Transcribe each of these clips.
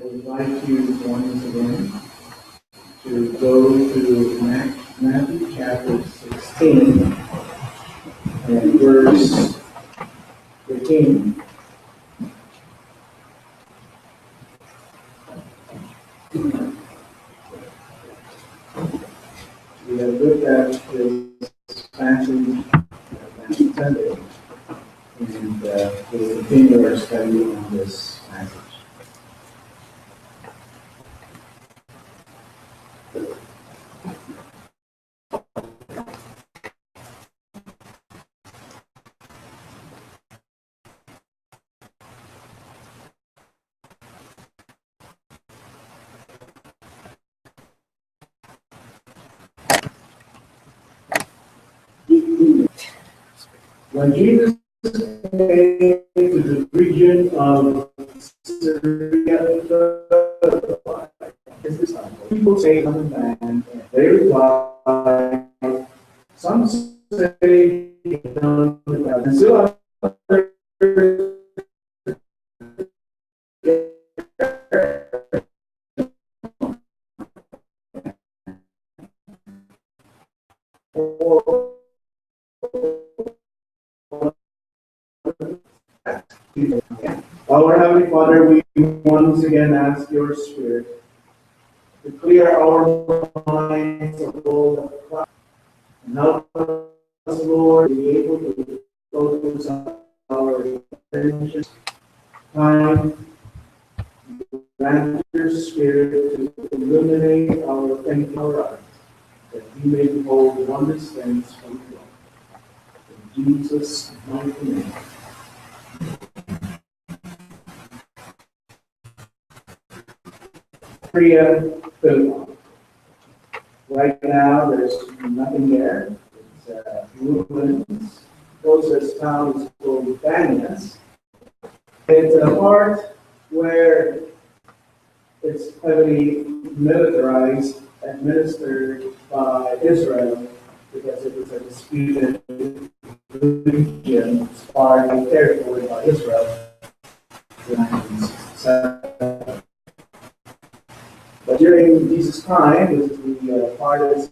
invite you once again to go to Matthew chapter 16 and verse 15. We have looked at this passage last Sunday, and we'll continue our study on this passage. When Jesus came to the region of Syria, his disciples, people say, "Son of Man," and they reply, "Some say, John the Baptist," and still others Our Heavenly Father, we once again ask your Spirit to clear our minds of all the clouds and help us, Lord, to be able to focus on our attention, time, grant your Spirit to illuminate our thinking, our eyes, that we may behold wondrous things from you. In Jesus' mighty name. Philippi. Right now, there's nothing there. It's ruins. Closest town is called Banyas. It's a part where it's heavily militarized, administered by Israel, because it was a disputed region, part of territory by Israel in 1967. But during Jesus' time, this is the farthest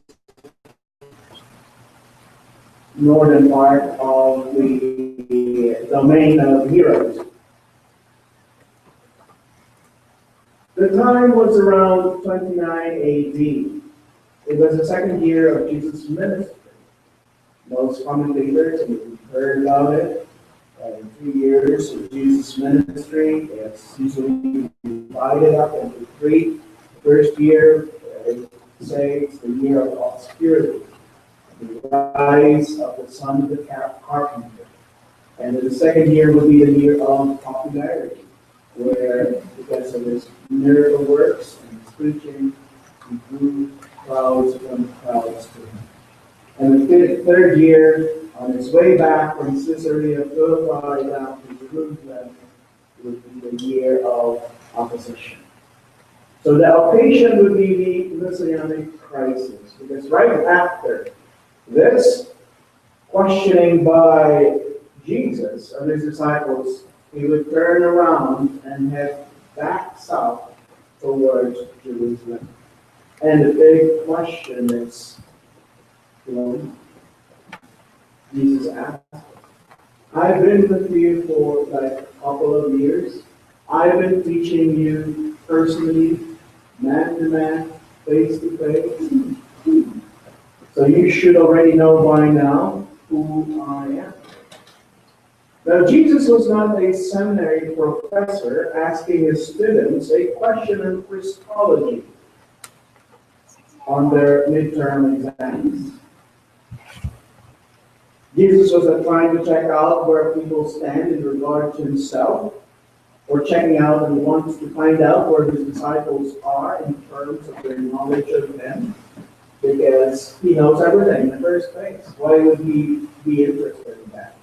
northern part of the domain of Heroes. The time was around 29 AD. It was the second year of Jesus' ministry. Most commentators have heard about it. In 3 years of Jesus' ministry, it's usually divided up into three. First year, they say it's the year of obscurity, the rise of the son of the carpenter. And the second year would be the year of popularity, where because of his miracle works and his preaching, he drew crowds from crowds to him. And the third year, on his way back from Caesarea Philippi down to Jerusalem, would be the year of opposition. So the occasion would be the Messianic crisis, because right after this questioning by Jesus of his disciples, he would turn around and head back south towards Jerusalem. And the big question is, Jesus asked, I've been with you for like a couple of years. I've been teaching you personally, man to man, face to face. So you should already know by now who I am. Now, Jesus was not a seminary professor asking his students a question in Christology on their midterm exams. Jesus was not trying to check out where people stand in regard to himself, or checking out and wants to find out where his disciples are in terms of their knowledge of him, because he knows everything in the first place. Why would he be interested in that?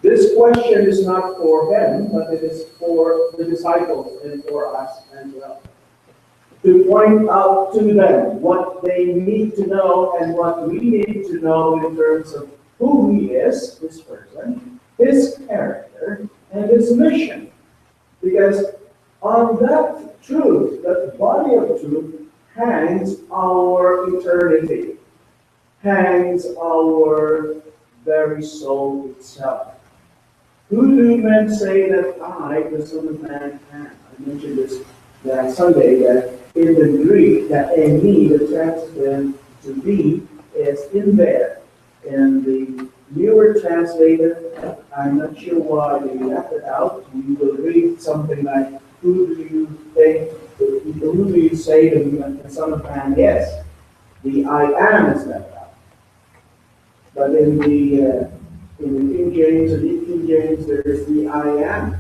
This question is not for them, but it is for the disciples and for us as well. To point out to them what they need to know and what we need to know in terms of who he is, this person, his character, and his mission. Because on that truth, hangs our very soul itself. Who do men say that I, the Son of Man, am? I mentioned this last Sunday, that in the Greek, that "emi," the translated to be, is in there. In the newer translator, I'm not sure why they left it out. We will read something like, who do you think, who do you say the Son of Man is? The I am is left out. But in the King James and the King James, there is the I am.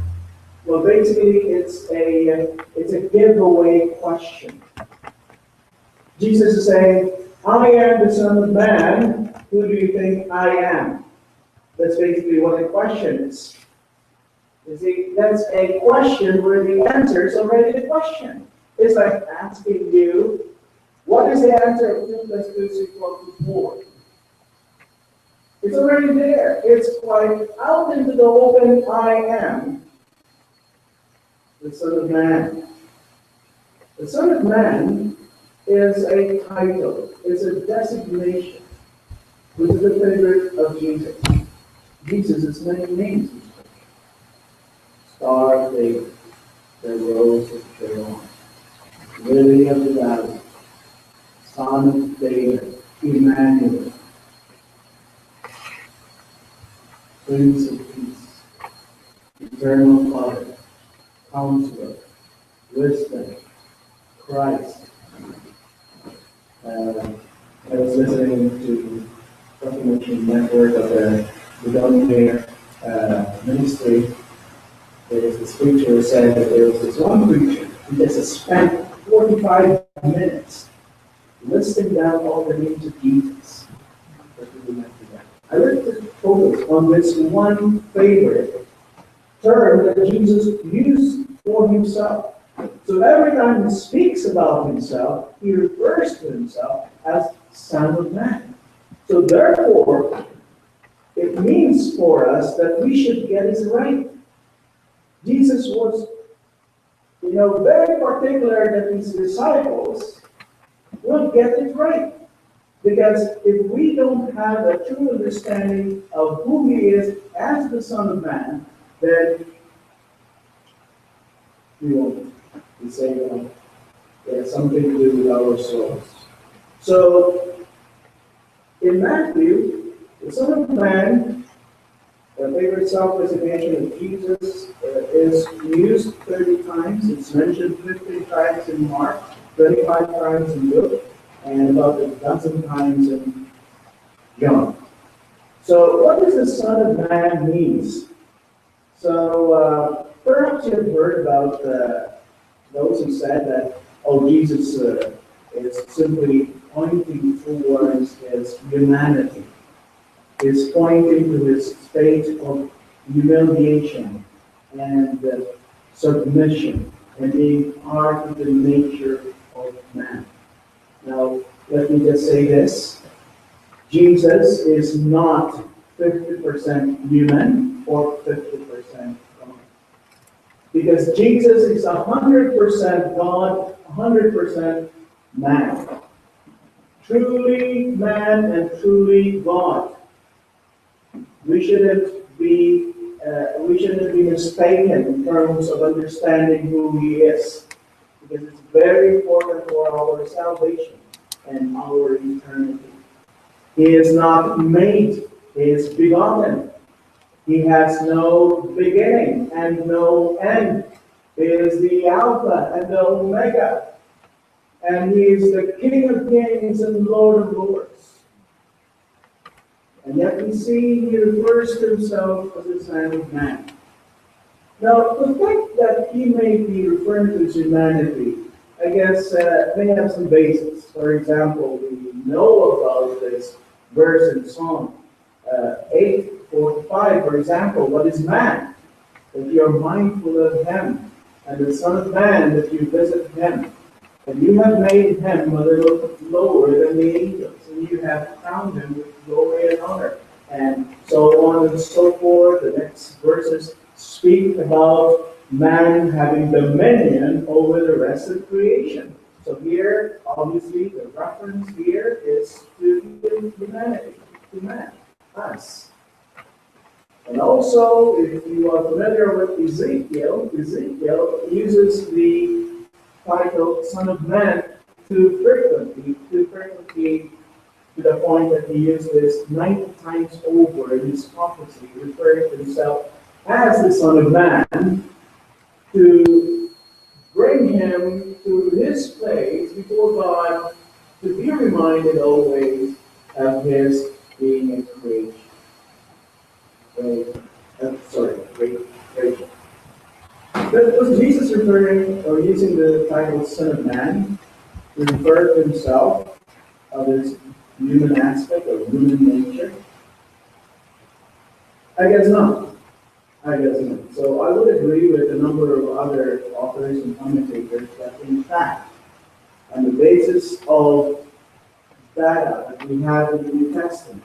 Well, basically, it's a giveaway question. Jesus is saying, I am the Son of Man. Who do you think I am? That's basically what the question is. You see, that's a question where the answer is already the question. It's like asking you, what is the answer of 2 plus 2 is equal to 4? It's already there. It's quite out into the open. I am the Son of Man. The Son of Man is a title. It's a designation, which is the favorite of Jesus. Jesus has many names. Star of David, the Rose of Sharon, Lily of the Valley, Son of David, Emmanuel, Prince of Peace, Eternal Father, Counselor, Wisdom, Christ. I was listening to documentary network of the Midland Park ministry. There was this preacher who said that there was this one preacher who just spent 45 minutes listing down all the names of Jesus. I looked at photos on this one favorite term that Jesus used for himself. So every time he speaks about himself, he refers to himself as Son of Man. So therefore, it means for us that we should get it right. Jesus was, very particular that his disciples would get it right. Because if we don't have a true understanding of who he is as the Son of Man, then we won't. We say, it has something to do with our souls. So, in Matthew, the Son of Man, the favorite self-designation of Jesus, is used 30 times. It's mentioned 50 times in Mark, 35 times in Luke, and about a dozen times in John. So, what does the Son of Man mean? So, perhaps you've heard about those who said that, Jesus is simply pointing towards his humanity. Is pointing to his state of humiliation and submission and being part of the nature of man. Now, let me just say this. Jesus is not 50% human or 50% God. Because Jesus is 100% God, 100% man. Truly man and truly God. We shouldn't be mistaken in terms of understanding who he is. Because it's very important for our salvation and our eternity. He is not made, he is begotten. He has no beginning and no end. He is the Alpha and the Omega. And he is the King of Kings and Lord of Lords. And yet we see he refers to himself as the Son of Man. Now, the fact that he may be referring to his humanity, I guess, may have some basis. For example, we know about this verse in Psalm 8:45, for example, what is man? That you are mindful of him, and the Son of Man, that you visit him. And you have made him a little lower than the angels, and you have crowned him with glory and honor, and so on and so forth. The next verses speak about man having dominion over the rest of creation. So here, obviously, the reference here is to humanity, to man, us. And also, if you are familiar with Ezekiel, Ezekiel uses the title Son of Man too frequently, to the point that he used this 90 times over in his prophecy, referring to himself as the Son of Man, to bring him to his place before God, to be reminded always of his being a creation. Creation. But was Jesus referring or using the title Son of Man to refer to himself of his human aspect or human nature? I guess not. So I would agree with a number of other authors and commentators that in fact, on the basis of data that we have in the New Testament,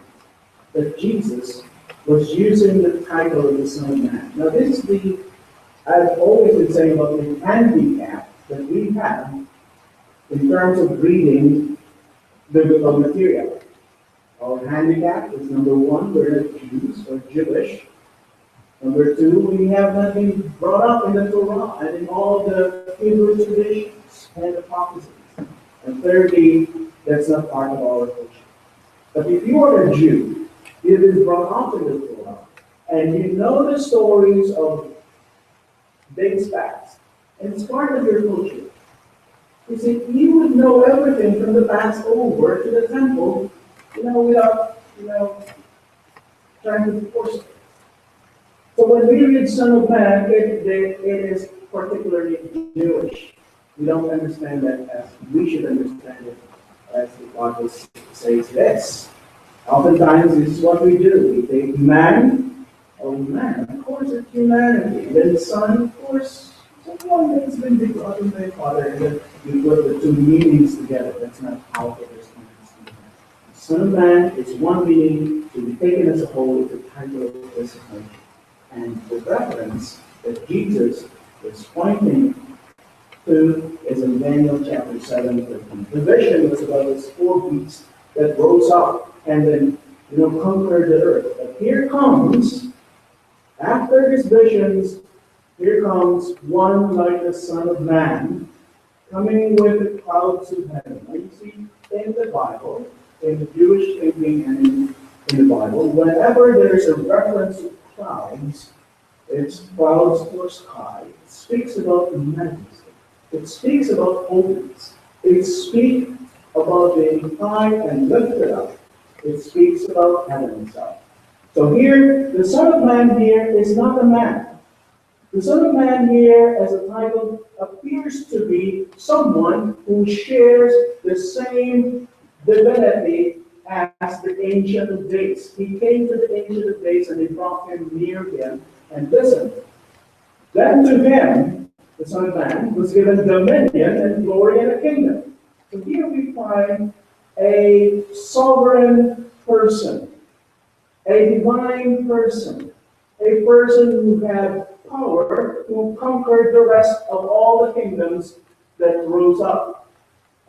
that Jesus was using the title of the Son of Man. Now this is I've always been saying about the handicap that we have in terms of reading biblical material. Our handicap is number one, we're not Jews or Jewish. Number two, we have not been brought up in the Torah and in all the Hebrew traditions and the prophecies. And thirdly, that's not part of our culture. But if you are a Jew, you've been brought up in the Torah, and you know the stories of days past, and it's part of your culture. You see, you would know everything from the Passover to the temple, without, trying to force it. So when we read Son of Man, it is particularly Jewish. We don't understand that as we should understand it, as the Bible says this. Oftentimes, this is what we do. We take man, of course it's humanity. Then the Son, of course, someone that has been begotten by Father, and then we put the two meanings together. That's not how it is. The Son of Man is one meaning to be taken as a whole with the title of this country. And the reference that Jesus is pointing to is in Daniel chapter 7:13. The vision was about this 4 beasts that rose up and then conquered the earth. But here comes, after these visions, here comes one like the Son of Man, coming with the clouds of heaven. Now you see, in the Bible, in the Jewish thinking and in the Bible, whenever there's a reference to clouds, it's clouds or sky. It speaks about majesty. It speaks about holiness. It speaks about being high and lifted up. It speaks about heaven itself. So here, the Son of Man here is not a man. The Son of Man here, as a title, appears to be someone who shares the same divinity as the Ancient of Days. He came to the Ancient of Days and he brought him near him and listened. Then to him, the Son of Man, was given dominion and glory and a kingdom. So here we find a sovereign person, a divine person, a person who had power, who conquered the rest of all the kingdoms that rose up.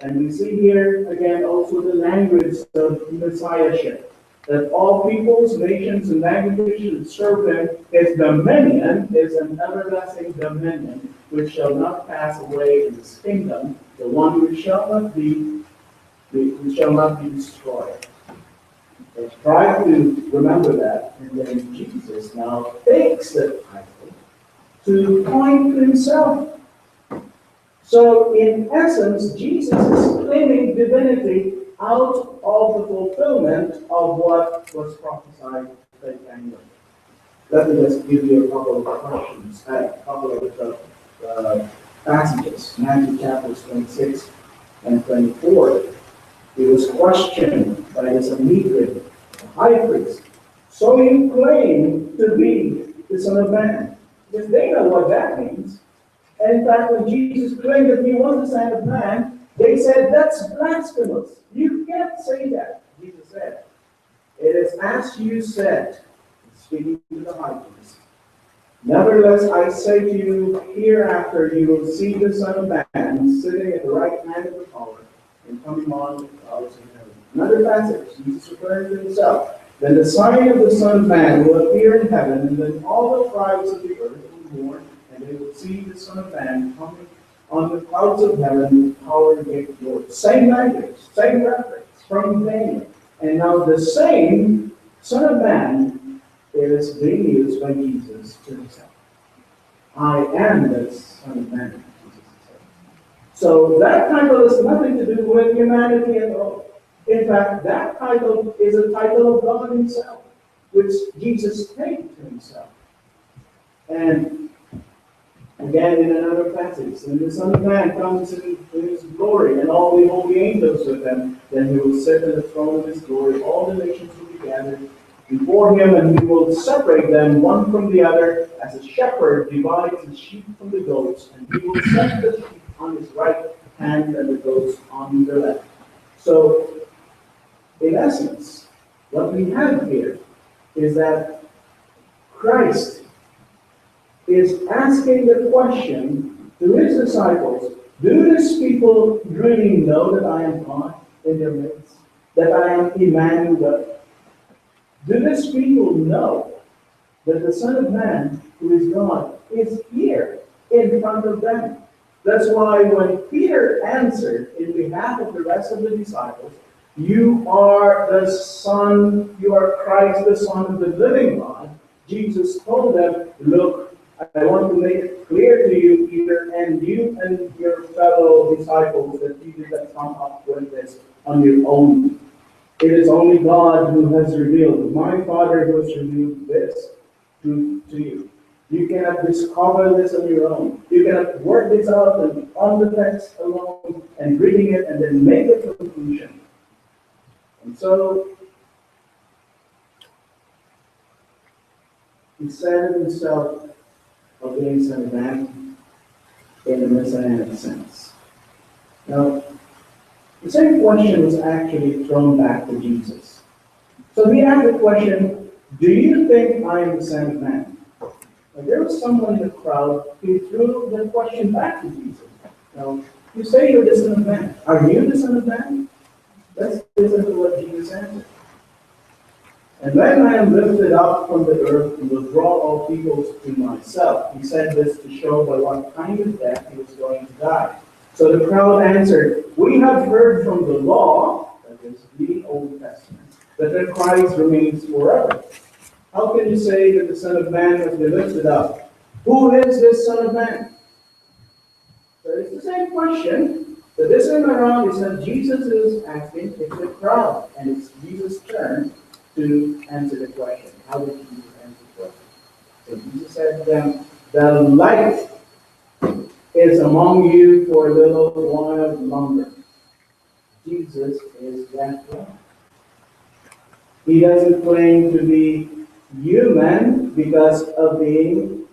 And we see here again also the language of messiahship, that all peoples, nations, and languages should serve him. His dominion is an everlasting dominion which shall not pass away in his kingdom, the one which shall not be destroyed. Let's try to remember that, and then Jesus now takes the title to point to himself. So, in essence, Jesus is claiming divinity out of the fulfillment of what was prophesied by Daniel. Let me just give you a couple of questions, a couple of passages. Matthew chapters 26 and 24. He was questioned by the Sanhedrin, the high priest. So you claim to be the Son of Man. Because they know what that means. And in fact, when Jesus claimed that he was the Son of Man, they said, that's blasphemous. You can't say that. Jesus said, it is as you said, speaking to the high priest, Nevertheless, I say to you, hereafter you will see the Son of Man sitting at the right hand of the power and coming on the clouds of heaven. Another passage, Jesus referring to himself. Then the sign of the Son of Man will appear in heaven, and then all the tribes of the earth will mourn, and they will see the Son of Man coming on the clouds of heaven with power and great glory. Same language, same reference from Daniel. And now the same Son of Man is being used by Jesus to himself. I am the Son of Man, Jesus said. So that title has nothing to do with humanity at all. In fact, that title is a title of God himself, which Jesus gave to himself. And again, in another passage, when the Son of Man comes in his glory and all the holy angels with him, then he will sit on the throne of his glory. All the nations will be gathered before him, and he will separate them one from the other, as a shepherd divides the sheep from the goats, and he will set the sheep on his right hand and the goats on the left. So, in essence, what we have here is that Christ is asking the question to his disciples, do these people really know that I am God in their midst? That I am Emmanuel? Do these people know that the Son of Man, who is God, is here in front of them? That's why when Peter answered in behalf of the rest of the disciples, you are the Son, you are Christ, the Son of the living God, Jesus told them, look, I want to make it clear to you, Peter, and you and your fellow disciples, that you did not come up with this on your own. It is only God who has revealed, my Father who has revealed this to you. You cannot discover this on your own. You cannot work this out on the text alone and reading it and then make a conclusion. And so, he said himself of being Son of Man in a messianic sense. Now, the same question was actually thrown back to Jesus. So he asked the question, do you think I am the Son of Man? Now, there was someone in the crowd who threw the question back to Jesus. Now, you say you're the Son of Man. Are you the Son of Man? Let's listen to what Jesus answered. And when I am lifted up from the earth and will draw all peoples to myself. He said this to show by what kind of death he was going to die. So the crowd answered, we have heard from the law, that is the Old Testament, that the Christ remains forever. How can you say that the Son of Man must be lifted up? Who is this Son of Man? So it's the same question, but this time around is that Jesus is asking, it's the crowd, and it's Jesus' turn to answer the question. How did Jesus answer the question? So Jesus said to them, the light is among you for a little while longer. Jesus is that light. He doesn't claim to be human because of being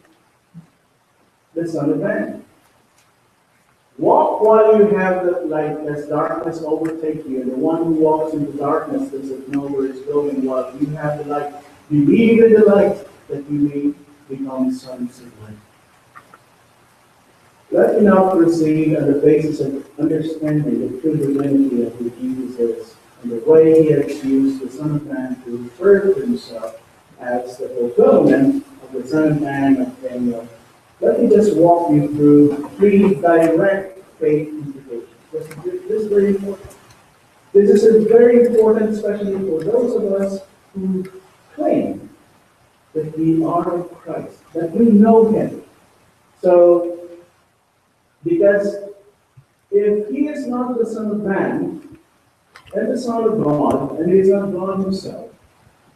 the Son of Man. Walk while you have the light, lest darkness overtake you. And the one who walks in the darkness doesn't know where it's going, while you have the light. Believe in the light, that you may become sons of light. Let me now proceed on the basis of understanding the true divinity of who Jesus is, and the way he has used the Son of Man to refer to himself as the fulfillment of the Son of Man of Daniel. Let me just walk you through three direct faith implications. This is very important. This is very important, especially for those of us who claim that we are of Christ, that we know him. So, because if he is not the Son of Man, and the Son of God, and he is not God himself,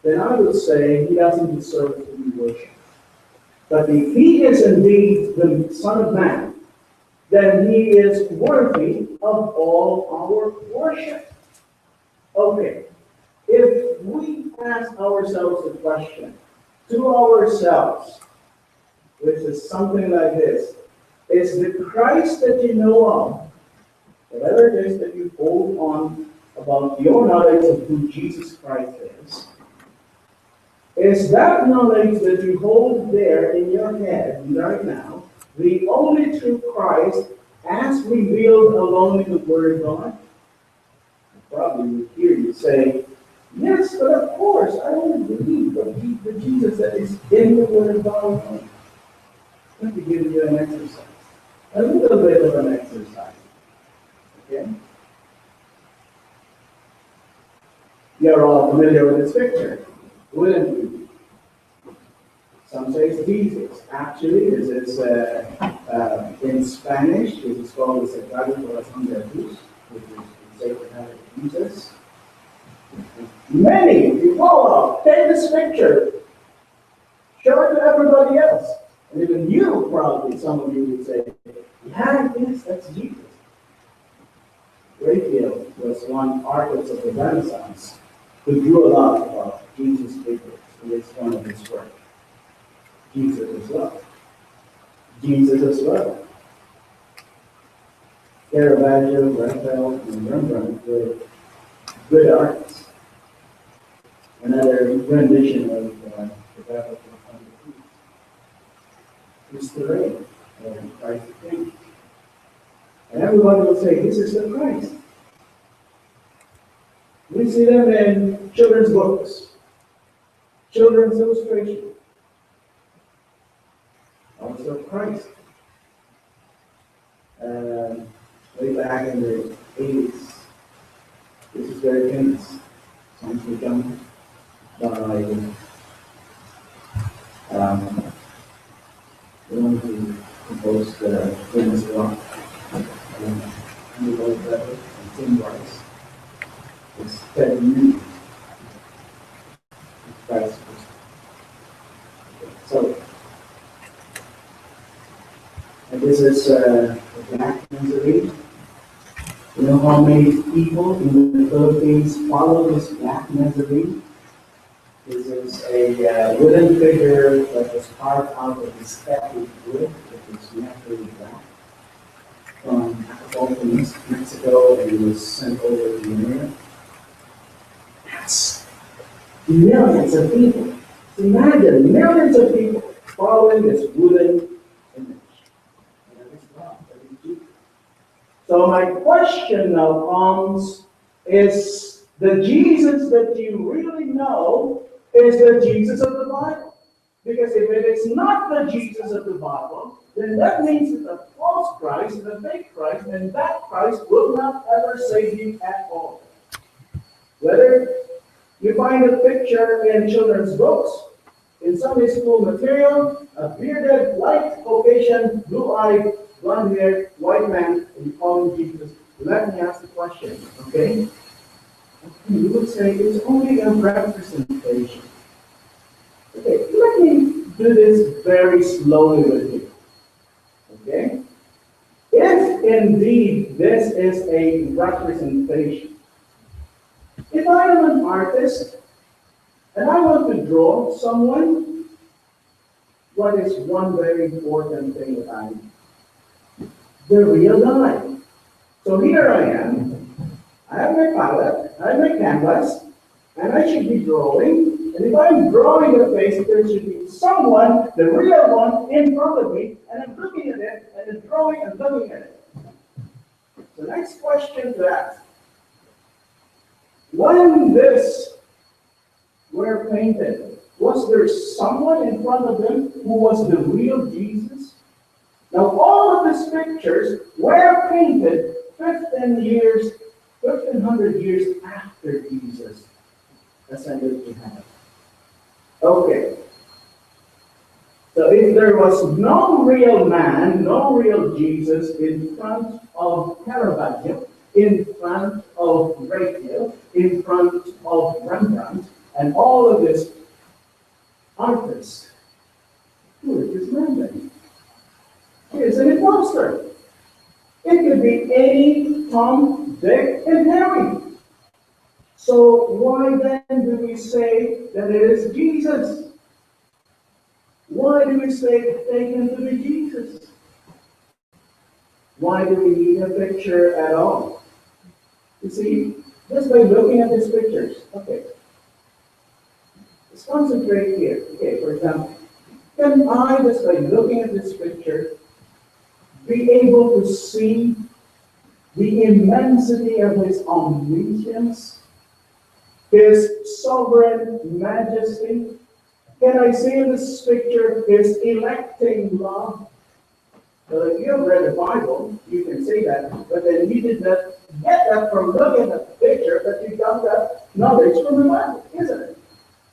then I would say he doesn't deserve to be worshipped. But if he is indeed the Son of Man, then he is worthy of all our worship. Okay, if we ask ourselves the question to ourselves, which is something like this, is the Christ that you know of, whatever it is that you hold on about your knowledge of who Jesus Christ Is that knowledge that you hold there in your head right now the only true Christ as revealed alone in the Word of God? I probably would hear you say, yes, but of course, I only believe the Jesus that is in the Word of God. Let me give you an exercise. A little bit of an exercise. Okay? You're all familiar with this picture, wouldn't you? Some say it's Jesus. Actually, this is in Spanish, this is called the Sagrado Corazón de Jesús, which is the Sacred Heart of Jesus. Many, if you follow, take this picture, show it to everybody else. And even you, probably, some of you would say, yeah, yes, that's Jesus. Raphael was one artist of the Renaissance who drew a lot about Jesus' figures. And it's one of his work. Jesus as well. Jesus as well. Caravaggio, Raphael, and Rembrandt were good artists. Another rendition of the Battle of the is the reign of Christ the King. And everybody will say, this is the Christ. We see them in children's books, children's illustration. Also Christ. Way back in the 80s, this is very famous. Songs were done by the one who composed the famous rock. Andrew Lloyd Webber and Tim Rice. It's Ted Newton. Christ. So, and this is the Black Nazarene. You know how many people in the Philippines follow this Black Nazarene? This is a wooden figure that was carved out of this statue wood that is naturally black from Mexico, and it was sent over to America. That's millions of people. Imagine millions of people following this wooden image. So my question now comes, is the Jesus that you really know is the Jesus of the Bible? Because if it is not the Jesus of the Bible, then that means it's a false Christ, it's a fake Christ, and that Christ will not ever save you at all. Whether you find a picture in children's books, in Sunday school material, a bearded, white Caucasian, blue-eyed, blonde-haired, white man, and you call him Jesus. Let me ask the question, okay? You would say it's only a representation. Okay, let me do this very slowly with you. Okay? If indeed this is a representation, if I am an artist and I want to draw someone, what is one very important thing that I need? The real guy. So here I am. I have my palette, I have my canvas, and I should be drawing. And if I'm drawing a face, there should be someone, the real one, in front of me, and I'm looking at it, and I'm drawing and looking at it. The next question to ask: when this were painted, was there someone in front of them who was the real Jesus? Now, all of these pictures were painted 1,500 years after Jesus ascended to heaven. Okay. So if there was no real man, no real Jesus in front of Caravaggio, in front of Raphael, in front of Rembrandt, and all of these artists, who is this man then? He is an imposter. It could be any Tom, Dick, and Harry. So why then do we say that it is Jesus? Why do we say take him to be Jesus? Why do we need a picture at all? You see, just by looking at these pictures, okay. Let's concentrate here. Okay, for example, can I, just by looking at this picture, be able to see the immensity of his omniscience, his sovereign majesty? Can I see in this picture his electing love? Well, if you have read the Bible, you can see that, but then you did not get that from looking at the picture, but you got that knowledge from the Bible, isn't it?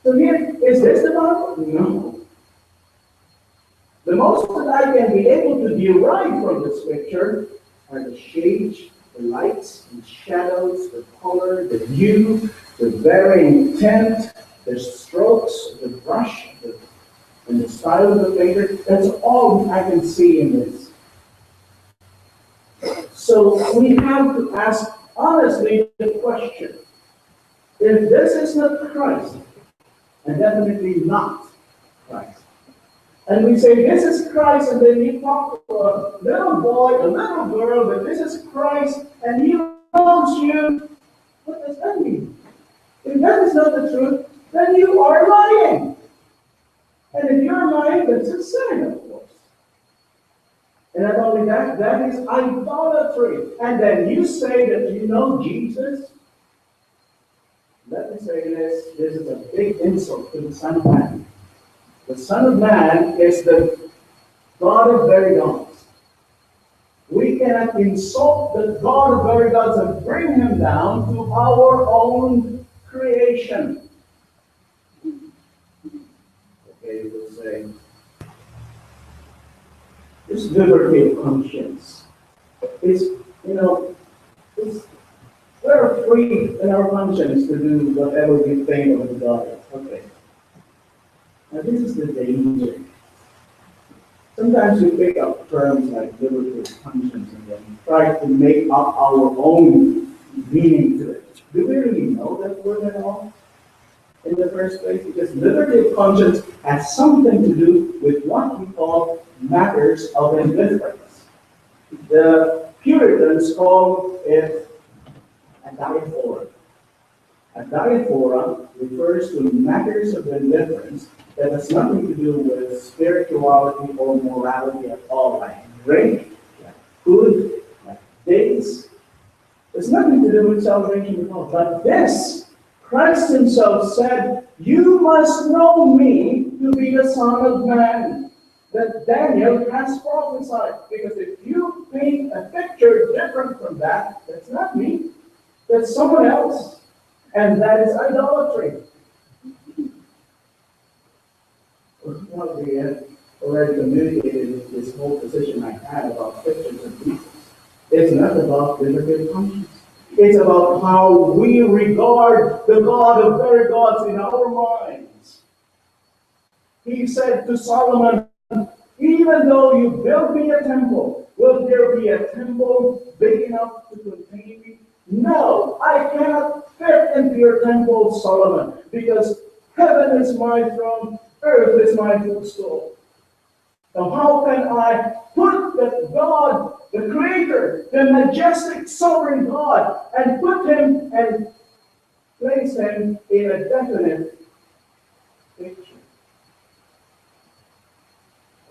So here, is this the Bible? No. The most that I can be able to derive from this picture are the shades, the lights, the shadows, the color, the hue, the varying tint, the strokes, the brush, and the style of the painter. That's all I can see in this. So we have to ask honestly the question, if this is not Christ, and definitely not Christ, and we say this is Christ, and then you talk to a little boy, a little girl, but this is Christ, and he loves you, what does that mean? If that is not the truth, then you are lying. And if you're lying, that's a sin, of course. And not only that, that is idolatry. And then you say that you know Jesus. Let me say this is a big insult to the Son of Man. The Son of Man is the God of very gods. We cannot insult the God of very gods and bring him down to our own creation. Okay, we'll say, this liberty of conscience is, we're free in our conscience to do whatever we think of the God. Okay. Now this is the danger. Sometimes we pick up terms like liberty of conscience and then try to make up our own meaning to it. Do we really know that word at all in the first place? Because liberty of conscience has something to do with what we call matters of indifference. The Puritans call it a diaphora. A diaphora refers to matters of indifference that has nothing to do with spirituality or morality at all, like drink, like food, like dates. There's nothing to do with salvation at all. But this, Christ himself said, you must know me to be the Son of Man, that Daniel has prophesied. Because if you paint a picture different from that, that's not me, that's someone else. And that is idolatry. Well, we have already communicated this whole position I had about pictures of Jesus. It's not about liberty of conscience. It's about how we regard the God of very gods in our minds. He said to Solomon, even though you build me a temple, will there be a temple big enough to contain me? No, I cannot fit into your temple, Solomon, because heaven is my throne, earth is my footstool. Now how can I put the God, the Creator, the majestic sovereign God, and put him and place him in a definite picture?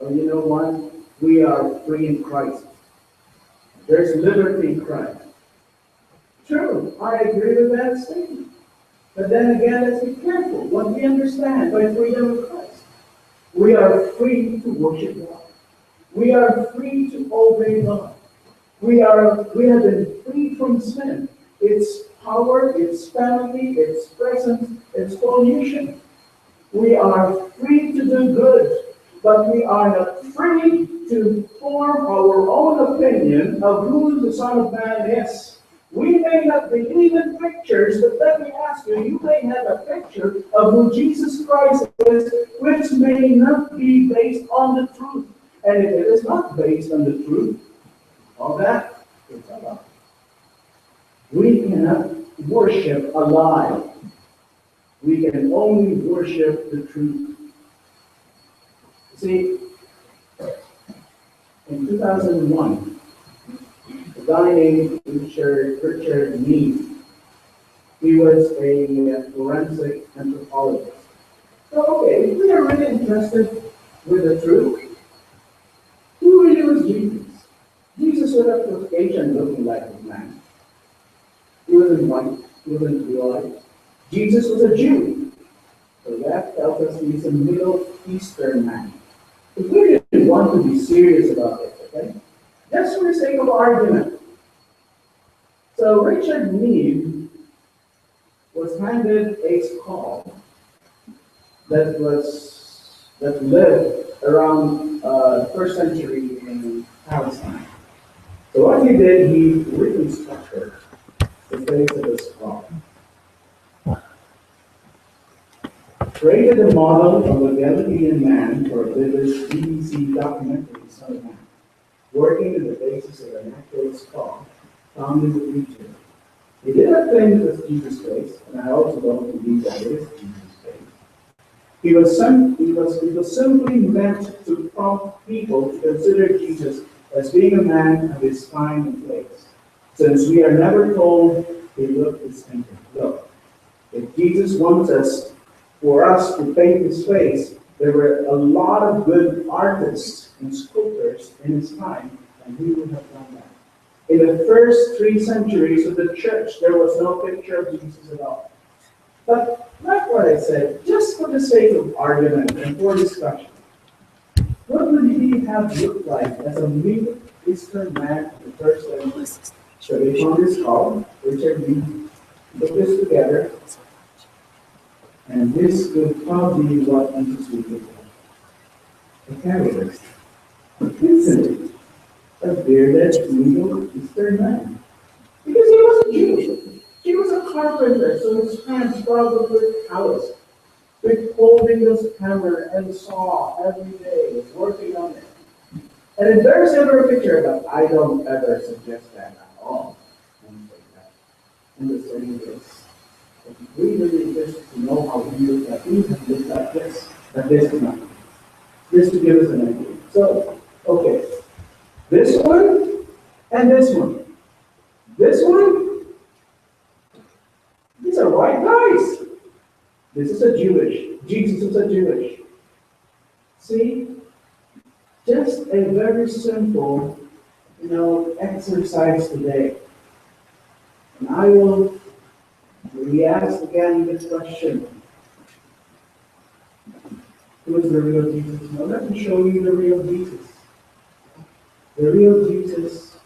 Well, you know what? We are free in Christ. There's liberty in Christ. True, I agree with that statement. But then again, let's be careful what we understand by freedom of Christ. We are free to worship God. We are free to obey God. We have been freed from sin. Its power, its penalty, its presence, its pollution. We are free to do good, but we are not free to form our own opinion of who the Son of Man is. We may not believe in pictures, but let me ask you, you may have a picture of who Jesus Christ is, which may not be based on the truth. And if it is not based on the truth, all that is a lie. We cannot worship a lie. We can only worship the truth. See, in 2001, a guy named Richard, he was a forensic anthropologist. So, okay, if we are really interested with the truth, who really was Jesus? Jesus was a Caucasian looking like a man. He wasn't white, he wasn't blue-eyed. Jesus was a Jew. So that tells us he's a Middle Eastern man. If we really want to be serious about it, okay? Just for the sake of argument. So Richard Mead was handed a skull that lived around first century in Palestine. So what he did, he reconstructed the face of the skull, created a model of a Galilean man for this BBC documentary, Son of Man, working on the basis of an actual skull found in the region. He did not claim it was Jesus' face, and I also don't believe that it is Jesus' face. It was simply meant to prompt people to consider Jesus as being a man of his time and place, since we are never told he looked distinctive. Look, if Jesus wants for us to paint his face, there were a lot of good artists and sculptors in his time, and he would have done that. In the first 3 centuries of the church, there was no picture of Jesus at all. But like what I said, just for the sake of argument and for discussion, what would he have looked like as a Middle Eastern man in the first century? So they found this skull, Richard Lee put this together, and this could probably be what Jesus would look like. A character. Isn't it? A bearded Middle Eastern man. Because he was a Jew. He was a carpenter, so his hands probably were calloused, with holding this hammer and saw every day, working on it. And if there's ever a picture of that, I don't ever suggest that at all. I'm just saying this. If we really just know how he looks like, he can look like this, but this is not. Just to give us an idea. So, okay. This one and this one. This one, these are white guys. This is a Jewish. Jesus is a Jewish. See? Just a very simple, exercise today. And I will re-ask again this question. Who is the real Jesus? Now let me show you the real Jesus. The real Jesus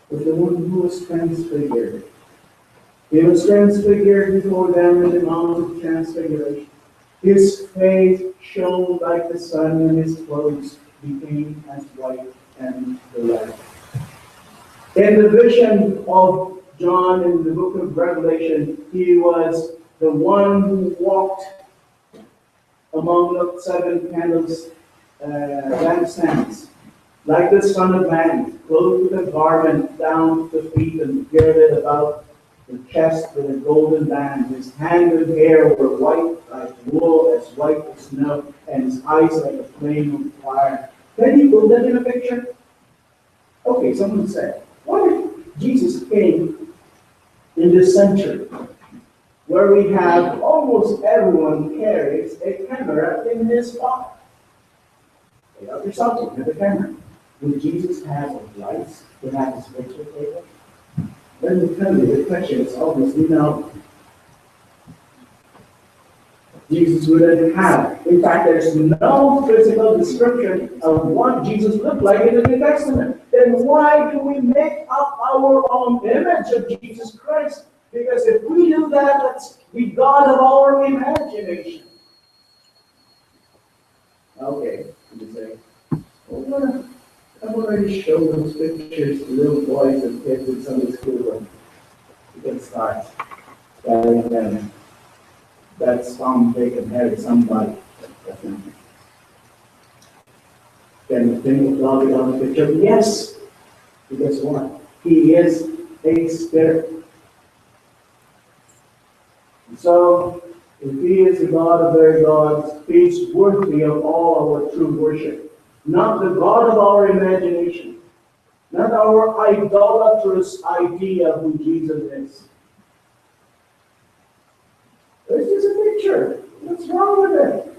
was the one who was transfigured. He was transfigured before them in the Mount of Transfiguration. His face shone like the sun, and his clothes became as white as the light. In the vision of John in the book of Revelation, he was the one who walked among the 7 candles, lampstands, like the Son of Man, clothed with a garment down to the feet and girded about the chest with a golden band. His hand and hair were white like wool, as white as snow, and his eyes like a flame of fire. Can you put that in a picture? Okay, someone said, what if Jesus came in this century, where we have almost everyone carries a camera in his pocket? They have something with a camera. Would Jesus have lights to have his picture taken? Let me tell you, the question is obviously no. Jesus wouldn't have. In fact, there's no physical description of what Jesus looked like in the New Testament. Then why do we make up our own image of Jesus Christ? Because if we do that, that's the God of our imagination. Okay, you say, well, I've already shown those pictures to little boys and kids in Sunday school. You can start telling them that's Tom, Dick, and Harry, somebody. Can you think of God without a picture? Yes. Because what? He is a spirit. So, if he is the God of their gods, he is worthy of all our true worship. Not the God of our imagination. Not our idolatrous idea of who Jesus is. It's just a picture. What's wrong with it?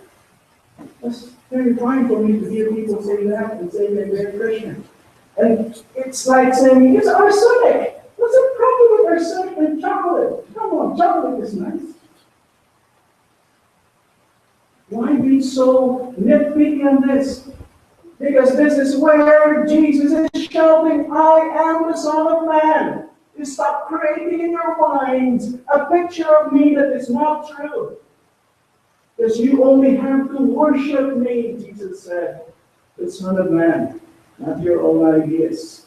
That's very fine for me to hear people say that and say they're Christian. And it's like saying, it's arsenic. What's the problem with arsenic and chocolate? Come on, chocolate is nice. Why be so nitpicky on this? Because this is where Jesus is shouting, I am the Son of Man. You stop creating in your minds a picture of me that is not true. Because you only have to worship me, Jesus said, the Son of Man, not your own ideas.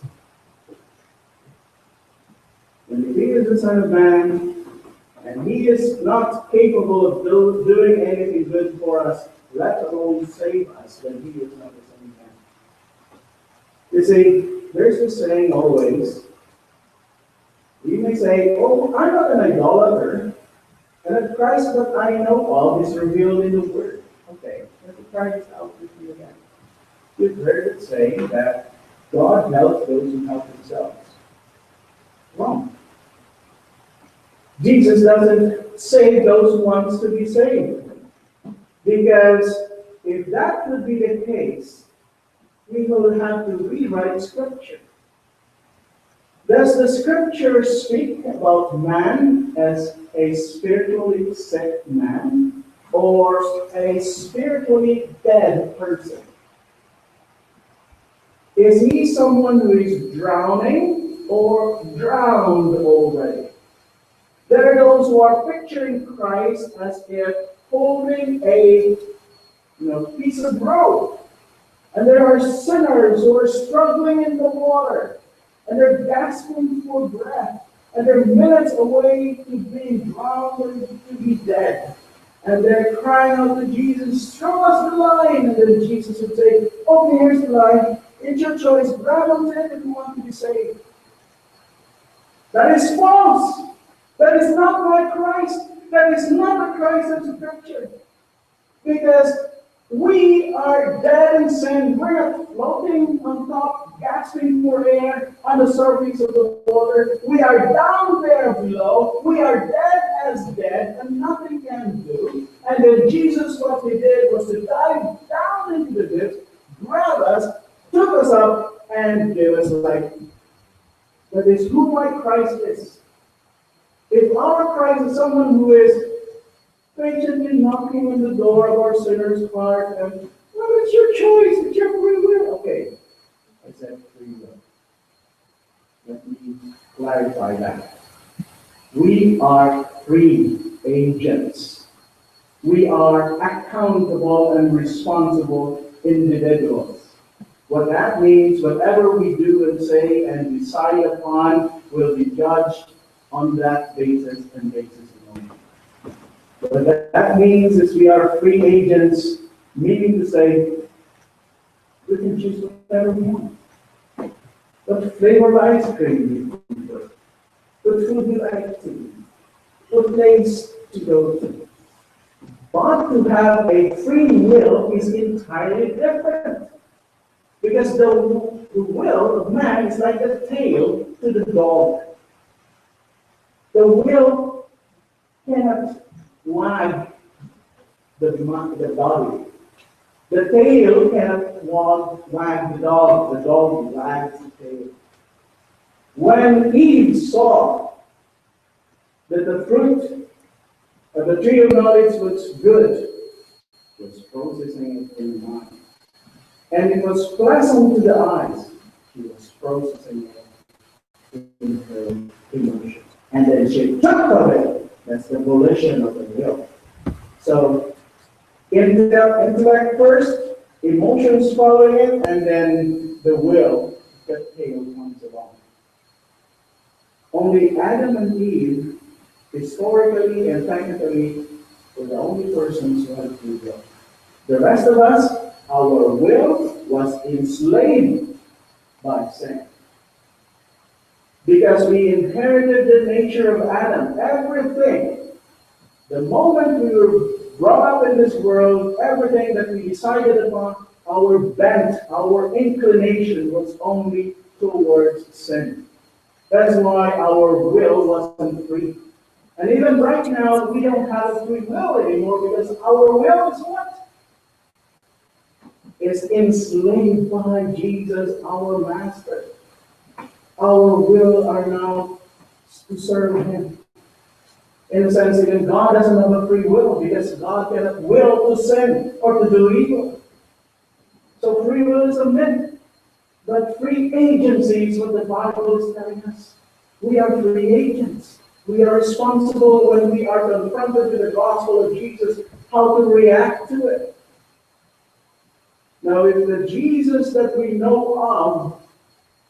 And if he is the Son of Man, and he is not capable of doing anything good for us, let alone save us, then he is not the Son of Man. You see, there's this saying always, you may say, oh, I'm not an idolater, and that Christ that I know of is revealed in the Word. Okay, let me try this out with you again. You've heard it saying that God helps those who help themselves. Wrong. Jesus doesn't save those who want to be saved. Because if that would be the case, we will have to rewrite Scripture. Does the Scripture speak about man as a spiritually sick man or a spiritually dead person? Is he someone who is drowning or drowned already? There are those who are picturing Christ as if holding a piece of rope. And there are sinners who are struggling in the water. And they're gasping for breath. And they're minutes away to being drowned or to be dead. And they're crying out to Jesus, show us the line. And then Jesus would say, okay, here's the line. It's your choice. Grab onto it if you want to be saved. That is false. That is not my Christ. That is not the Christ of Scripture. Because we are dead in sin. We're not floating on top, gasping for air on the surface of the water. We are down there below. We are dead as dead, and nothing can do. And then Jesus, what he did was to dive down into the depths, grab us, took us up, and gave us life. That is who my Christ is. If our Christ is someone who is patiently knocking on the door of our sinner's heart, and, well, it's your choice, it's your free will. Okay, I said free will. Let me clarify that. We are free agents. We are accountable and responsible individuals. What that means, whatever we do and say and decide upon will be judged on that basis and basis alone. What that means is we are free agents, meaning to say, we can choose whatever we want. What flavor of ice cream we prefer. What food we like to eat. What place to go to. But to have a free will is entirely different. Because the will of man is like the tail to the dog. The will cannot wag the body. The tail cannot wag the dog. The dog wags the tail. When Eve saw that the fruit of the tree of knowledge was good, she was processing it in her mind. And it was pleasant to the eyes, she was processing it in her emotions. And then she took of it. That's the volition of the will. So, intellect first, emotions follow it, and then the will, the tail comes along. Only Adam and Eve, historically and technically, were the only persons who had free will. The rest of us, our will was enslaved by sin. Because we inherited the nature of Adam. Everything. The moment we were brought up in this world, everything that we decided upon, our bent, our inclination was only towards sin. That's why our will wasn't free. And even right now, we don't have a free will anymore because our will is what? is enslaved by Jesus, our Master. Our will are now to serve Him. In a sense, even God doesn't have a free will because God cannot will to sin or to do evil. So free will is a myth. But free agency is what the Bible is telling us. We are free agents. We are responsible when we are confronted with the gospel of Jesus, how to react to it. Now, if the Jesus that we know of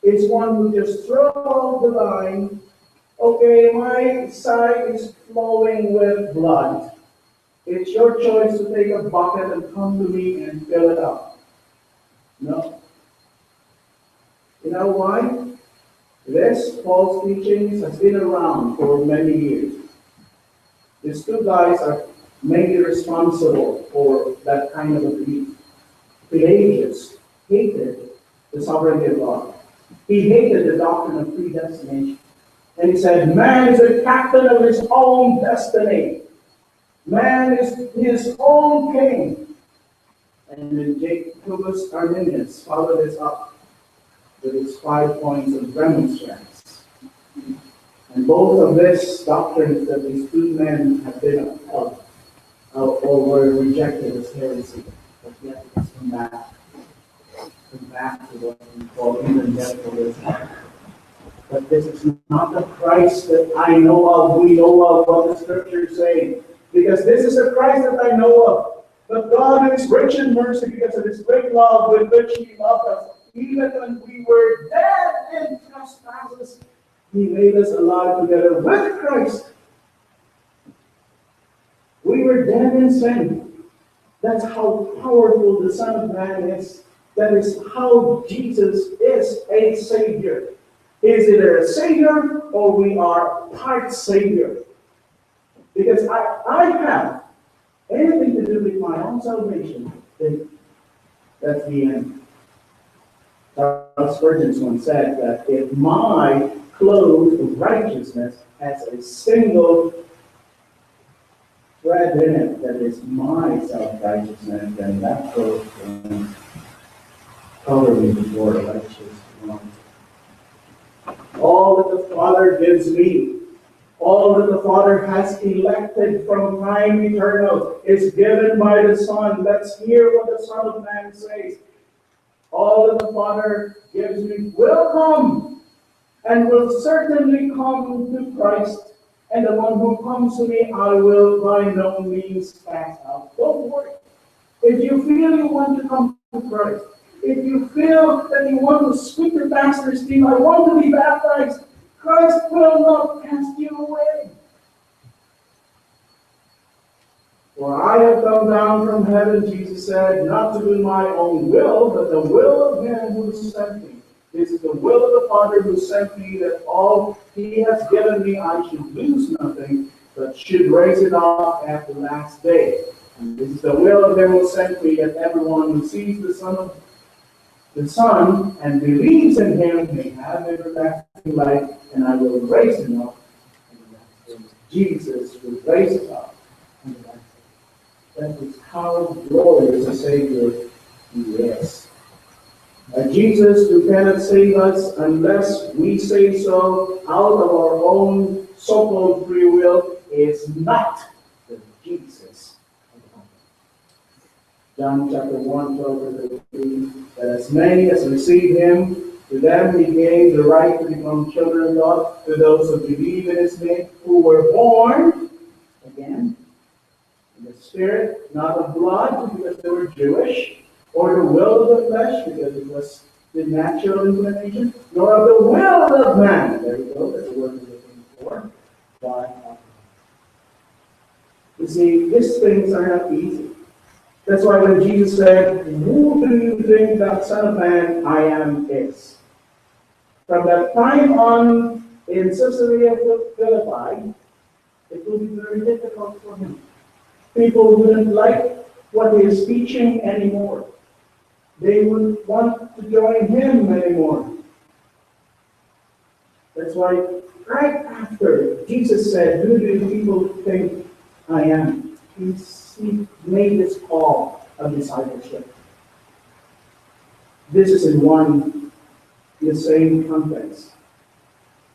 is one who just throws off the line, okay, my side is flowing with blood. It's your choice to take a bucket and come to me and fill it up. No. You know why? This false teaching has been around for many years. These two guys are mainly responsible for that kind of a belief. Pelagius hated the sovereignty of God. He hated the doctrine of predestination. And he said, man is the captain of his own destiny. Man is his own king. And then Jacobus Arminius followed this up with his 5 points of remonstrance. And both of these doctrines that these two men have been upheld or were rejected as heresy. But yet it's come back to what we call evangelicalism. But this is not the Christ that I know of. We know of what the Scriptures say. Because this is the Christ that I know of. But God is rich in mercy because of His great love with which He loved us. Even when we were dead in trespasses, He made us alive together with Christ. We were dead in sin. That's how powerful the Son of Man is. That is how Jesus is a Savior. He is either a Savior or we are part Savior. Because I have anything to do with my own salvation, then that's the end. Charles Spurgeon once said that if my clothes of righteousness has a single thread in it that is my self-righteousness, then that clothes can cover me before the righteous one. All that the Father gives me, all that the Father has elected from time eternal is given by the Son. Let's hear what the Son of Man says. All that the Father gives me will come and will certainly come to Christ. And the one who comes to me, I will by no means cast out. Don't worry. If you feel you want to come to Christ, if you feel that you want to speak to Pastor Steve, I want to be baptized, Christ will not cast you away. For I have come down from heaven, Jesus said, not to do my own will, but the will of Him who sent me. This is the will of the Father who sent me, that all He has given me I should lose nothing, but should raise it up at the last day. And this is the will of Him who sent me, that everyone who sees the Son and believes in Him may have everlasting life, and I will raise him up. Jesus will raise him up. That is how glorious a Savior He is. Jesus, who cannot save us unless we say so out of our own so-called free will, is not the Jesus of God. John chapter 1, 12-13, that as many as receive Him, to them He gave the right to become children of God, to those who believe in His name, who were born, again, in the Spirit, not of blood, because they were Jewish, or the will of the flesh, because it was the natural inclination, nor of the will of man. There we go, that's the word we're looking for. But, you see, these things are not easy. That's why when Jesus said, who do you think that Son of Man I am is? From that time on in Caesarea Philippi, it will be very difficult for Him. People wouldn't like what He is teaching anymore. They wouldn't want to join Him anymore. That's why right after Jesus said, who do people think I am? He made this call of discipleship. This is in the same context.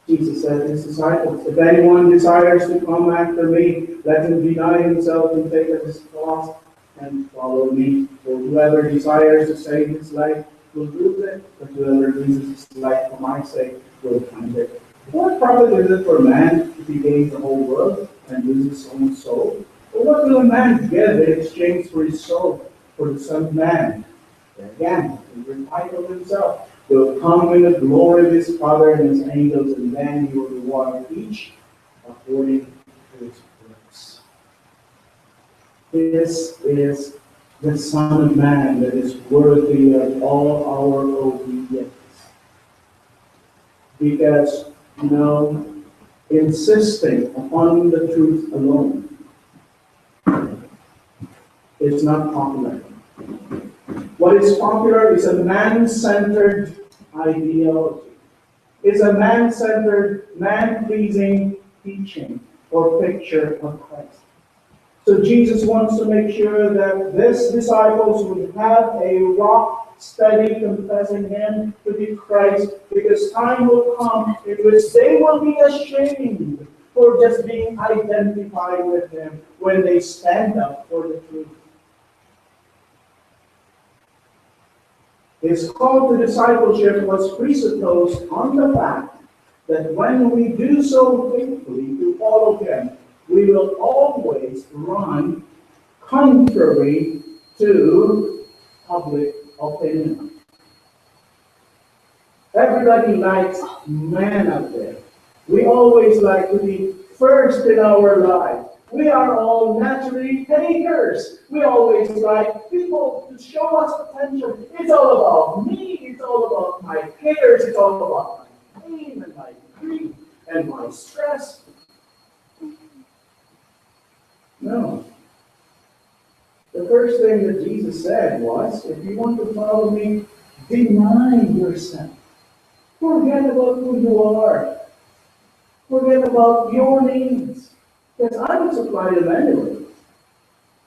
Jesus said to his disciples, if anyone desires to come after me, let him deny himself and take up his cross and follow me. For whoever desires to save his life will lose it, but whoever loses his life for my sake will find it. What profit is it for a man if he gains the whole world and loses his own soul? Or what will a man give in exchange for his soul? For the Son of Man, there again, he entitled himself, will come in the glory of his Father and his angels, and then he will reward each according to his works. This is the Son of Man that is worthy of all our obedience. Because, insisting upon the truth alone is not popular. What is popular is a man-centered ideology. It's a man-centered, man-pleasing teaching or picture of Christ. So Jesus wants to make sure that his disciples would have a rock steady confessing him to be Christ, because time will come in which they will be ashamed for just being identified with him when they stand up for the truth. His call to discipleship was presupposed on the fact that when we do so faithfully to follow him, we will always run contrary to public opinion. Everybody likes man out there. We always like to be first in our life. We are all naturally takers. We always like people to show us potential. It's all about me. It's all about my cares. It's all about my pain and my grief and my stress. No. The first thing that Jesus said was, if you want to follow me, deny yourself. Forget about who you are. Forget about your needs. Because I will supply them anyway.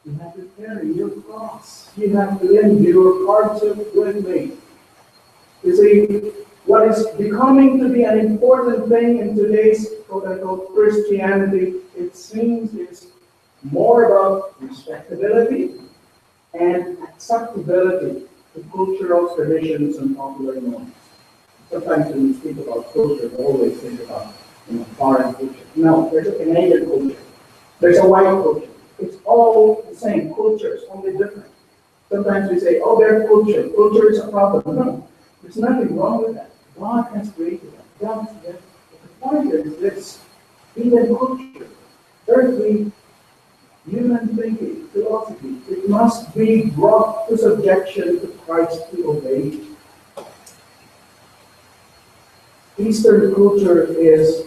You have to carry your cross. You have to endure hardship with me. You see, what is becoming to be an important thing in today's quote-unquote Christianity, it seems, is more about respectability and acceptability to cultural traditions and popular norms. Sometimes when we speak about culture, we always think about foreign culture. No, there's a Canadian culture. There's a white culture. It's all the same. Culture is only different. Sometimes we say, oh, their culture. Culture is a problem. No, there's nothing wrong with that. God has created that. God has created that. But the point is this. Even culture, earthly, human thinking, philosophy, it must be brought to subjection to Christ to obey. Eastern culture is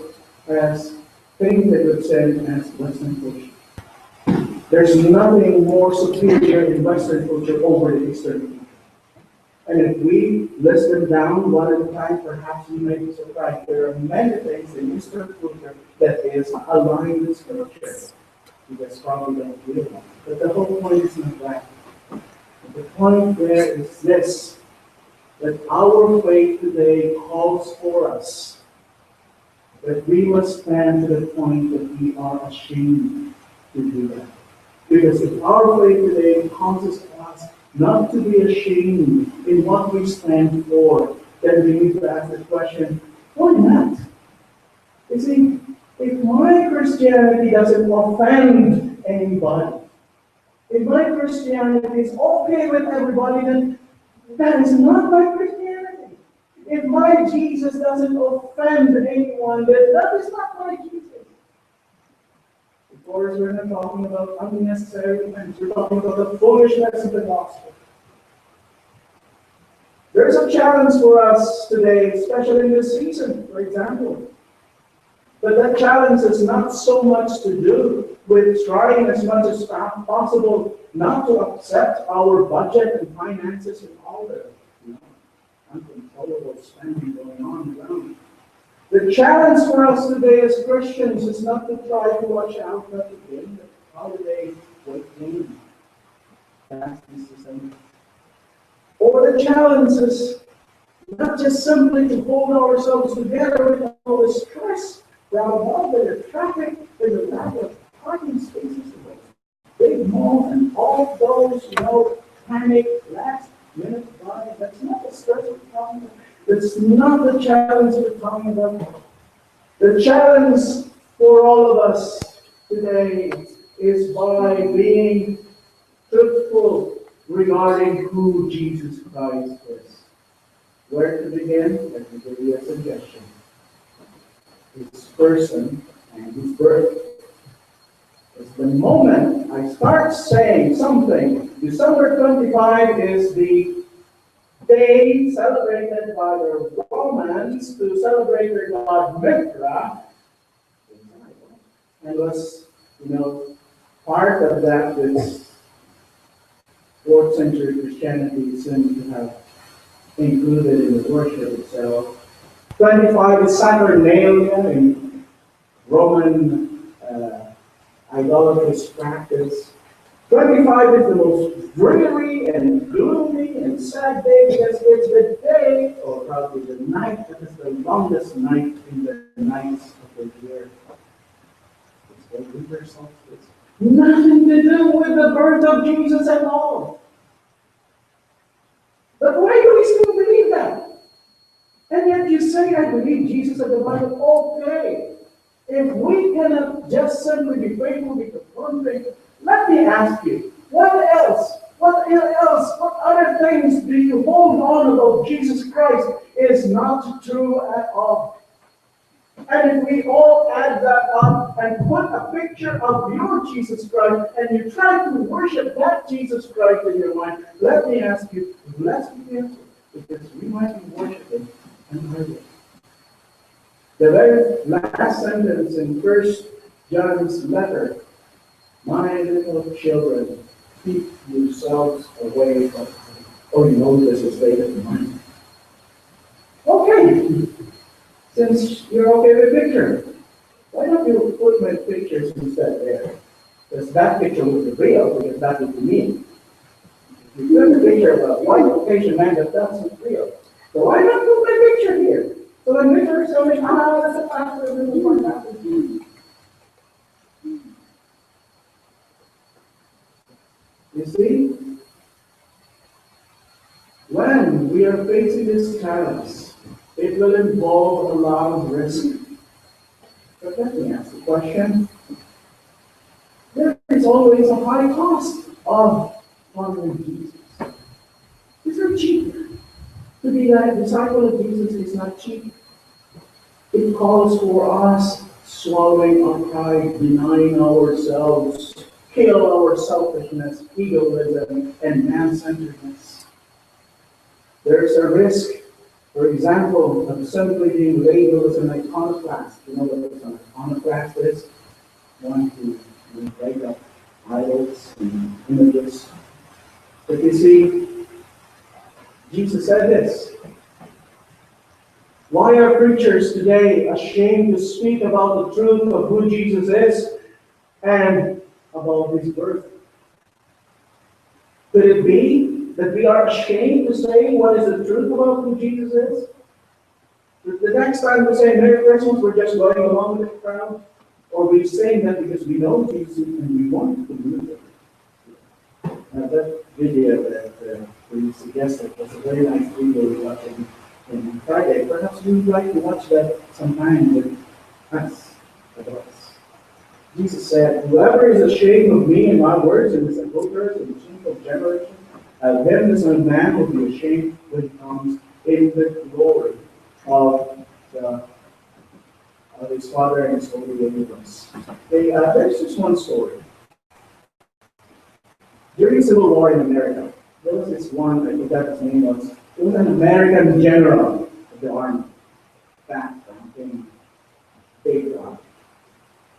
as painted with sin as Western culture. There's nothing more superior in Western culture over the Eastern culture. And if we list them down one at a time, perhaps we may be surprised. There are many things in Eastern culture that is aligned with Scripture. You guys probably don't realize. But the whole point is not that. The point there is this, that our faith today calls for us that we must stand to the point that we are ashamed to do that. Because if our faith today causes us not to be ashamed in what we stand for, then we need to ask the question, why not? You see, if my Christianity doesn't offend anybody, if my Christianity is okay with everybody, then that is not my Christianity. If my Jesus doesn't offend anyone, then that is not my Jesus. Of course, we're not talking about unnecessary things. We're talking about the foolishness of the gospel. There's a challenge for us today, especially in this season, for example. But that challenge is not so much to do with trying as much as possible not to upset our budget and finances and all the uncontrollable spending going on around. The challenge for us today as Christians is not to try to watch out not to gain the holiday weight gain. That's the same. Or the challenge is not just simply to hold ourselves together with all the stress around all the traffic, there's a lack of parking spaces in those big malls and all those, panic, last minute buying. That's not the stress we're talking about. That's not the challenge we're talking about. The challenge for all of us today is by being truthful regarding who Jesus Christ is. Where to begin? Let me give you a suggestion. His person and his birth. It's the moment I start saying something. December 25 is the day celebrated by the Romans to celebrate their god Mithra. And was, part of that is 4th century Christianity seems to have included in the worship itself. 25 is Saturnalia in Roman idolatrous practice. 25 is the most dreary and gloomy and sad day because it's the day, or probably the night, that is the longest night in the nights of the year. It's the winter solstice. Nothing to do with the birth of Jesus at all. But why do we still believe that? And yet you say, I believe Jesus at the Bible. Okay. If we cannot just simply be faithful with the one thing, let me ask you, what else? What else? What other things do you hold on about Jesus Christ is not true at all? And if we all add that up and put a picture of your Jesus Christ and you try to worship that Jesus Christ in your mind, let me ask you, let's be careful, because we might be worshiping another. The very last sentence in 1 John's letter, my little children, keep yourselves away from, this is later in mind. Okay, since you're okay with the picture, why don't you put my pictures instead there? Because that picture would be real, because that would be me. If you have a picture of a white Caucasian man, that's not real. So why not put my picture here? So when Mr. is coming, that's a pastor, this is what happens. You see, when we are facing this challenge, it will involve a lot of risk. But let me ask the question. There is always a high cost of following Jesus. It's not cheap. To be a disciple of Jesus is not cheap. It calls for us swallowing our pride, denying ourselves, kill our selfishness, egoism, and man-centeredness. There's a risk, for example, of simply being labeled as an iconoclast. You know what an iconoclast is? One who break up idols and images. But you see, Jesus said this. Why are preachers today ashamed to speak about the truth of who Jesus is and about his birth? Could it be that we are ashamed to say what is the truth about who Jesus is? The next time we say Merry Christmas, we're just going along with the crowd? Or we're saying that because we know Jesus and we want to believe it? Now that video that we suggested was a very nice video we watched on Friday. Perhaps we would like to watch that sometime with us, about us. Jesus said, whoever is ashamed of me and my words in this adulterous and sinful generation, of him the Son of Man will be ashamed when he comes in the glory of his Father and his Holy Angels. There's just one story. During the Civil War in America, there was this one, I forgot his name was, it was an American general of the army, back in Big Rock.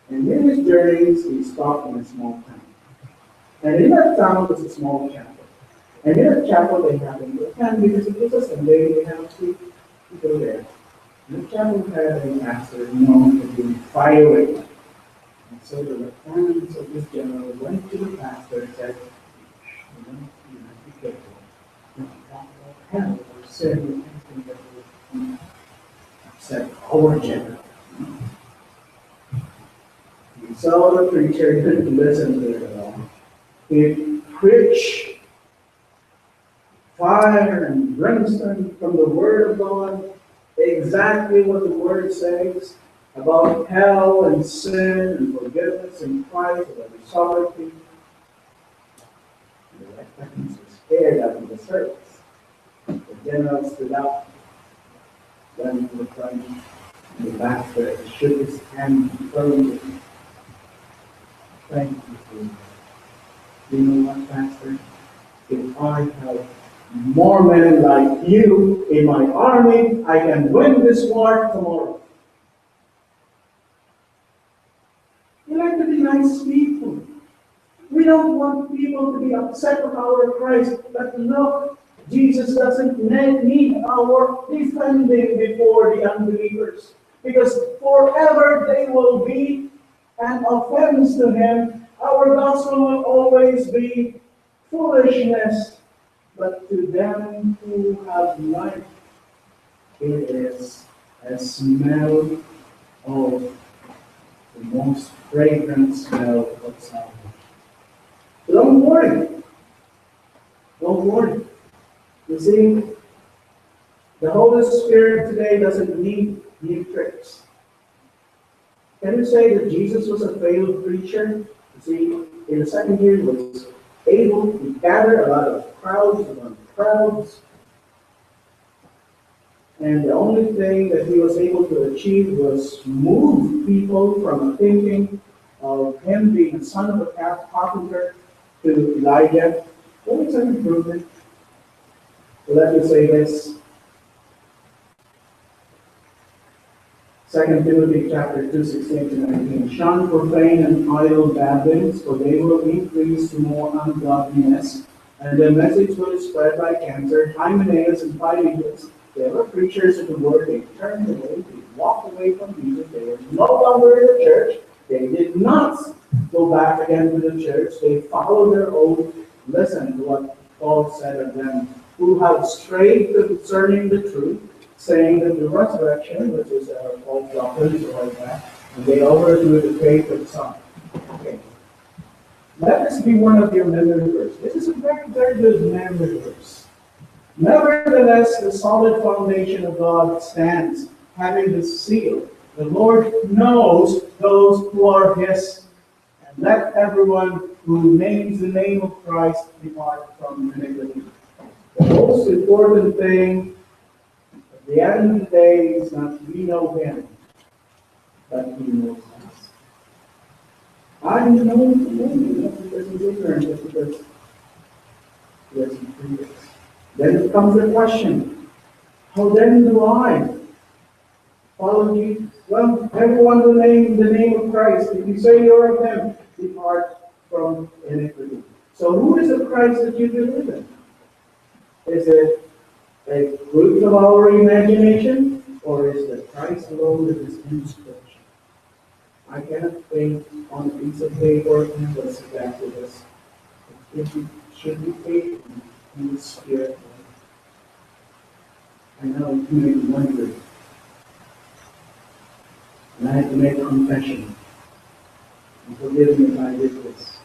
And in his journeys, he stopped in a small town. And in that town was a small chapel. And in that chapel, they happened to attend because it was a Sunday, they had to go there. And the chapel had a pastor known for being fiery. And so the lieutenants of this general went to the pastor and said, you have to be careful. hell or sin or anything that would upset our general. He saw the preacher, he didn't listen to it at all. He preached fire and brimstone from the Word of God, exactly what the Word says about hell and sin and forgiveness in Christ, about His sovereignty. The Republicans were scared after the service. The general stood up, went to the front, and the pastor shook his hand firmly. Thank you, Jesus. You know what, Pastor? If I have more men like you in my army, I can win this war tomorrow. We like to be nice people. We don't want people to be upset with our Christ. But look, Jesus doesn't need our defending before the unbelievers. Because forever they will be an offense to Him. Our gospel will always be foolishness. But to them who have life, it is a smell of the most fragrant smell of salvation. So don't worry. Don't worry. You see, the Holy Spirit today doesn't need new tricks. Can you say that Jesus was a failed preacher? You see, in the second year, he was able to gather a lot of crowds among crowds. And the only thing that he was able to achieve was move people from thinking of him being the son of a carpenter to Elijah. What is an improvement? So let me say this. 2 Timothy chapter 2, 16 to 19. Shun profane and idle babblings, for they will increase to more ungodliness, and their message will spread like cancer. Hymenaeus and Philetus, they were preachers of the word. They turned away, they walked away from Jesus. They were no longer in the church. They did not go back again to the church. They followed their own. Listen to what Paul said of them, who have strayed concerning the truth, saying that the resurrection, which is false doctrine, or like that, and they overthrew the faith of some. Okay. Let this be one of your memory verses. This is a very, very good memory verse. Nevertheless, the solid foundation of God stands, having the seal. The Lord knows those who are His. And let everyone who names the name of Christ depart from iniquity. The most important thing at the end of the day is not we know Him, but He knows us. I know Him, not because He's ignorant, but because He freed us. Then comes the question, how then do I follow Jesus? Well, everyone who names the name of Christ, if you say you're of Him, depart from iniquity. So who is the Christ that you believe in? Is it a fruit of our imagination, or is the Christ alone that is instruction? I cannot think on a piece of paper and what's exactly this. It should be faith in the Spirit. I know you may be wondering. And I have to make a confession. And forgive me if I did this.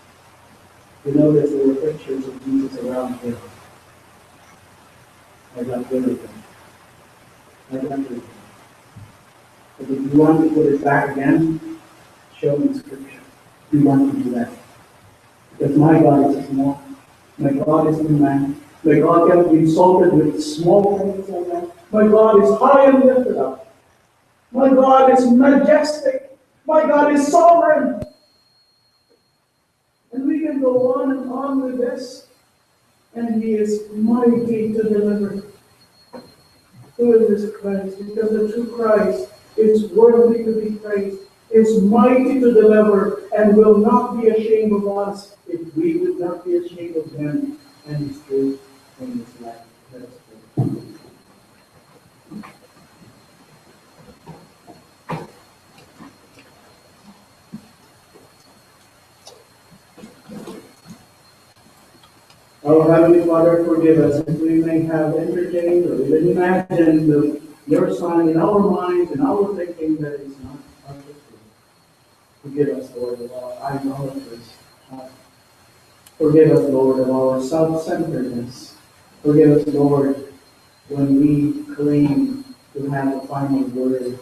You notice there were pictures of Jesus around here. I got rid of them. But if you want to put it back again, show me Scripture. You want to do that. Because my God is small. My God is no man. My God cannot be insulted with small things like that. My God is high and lifted up. My God is majestic. My God is sovereign. And we can go on with this. And He is mighty to deliver. Who is this Christ? Because the true Christ is worthy to be praised, is mighty to deliver, and will not be ashamed of us if we would not be ashamed of Him and His truth in His life. Let us pray. Oh, Heavenly Father, forgive us if we may have entertained or even imagined your Son in our minds and our thinking that is not of the truth. Forgive us, Lord, of our idolaters. Forgive us, Lord, of our self-centeredness. Forgive us, Lord, when we claim to have a final word.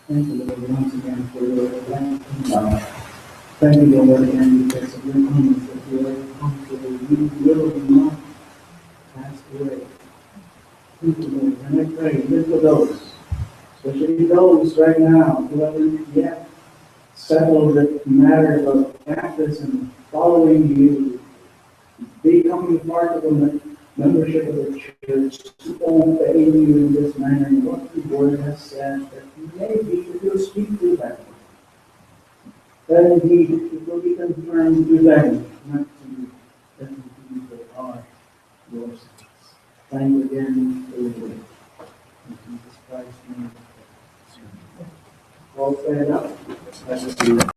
Thank you, Lord, once again for your love. Thank you, Lord, again because of your kindness that you are comfortable. You will not pass away. Thank you, Lord. And I pray, even for those, especially those right now who haven't yet settled the matter of baptism, following you, becoming part of the membership of the church, to obey you in this manner, and what the word has said, that maybe it will speak to them. That indeed it will be confirmed to them, not to you, that indeed they are yours. Thank you again for your word. In Jesus Christ's name. All stand up.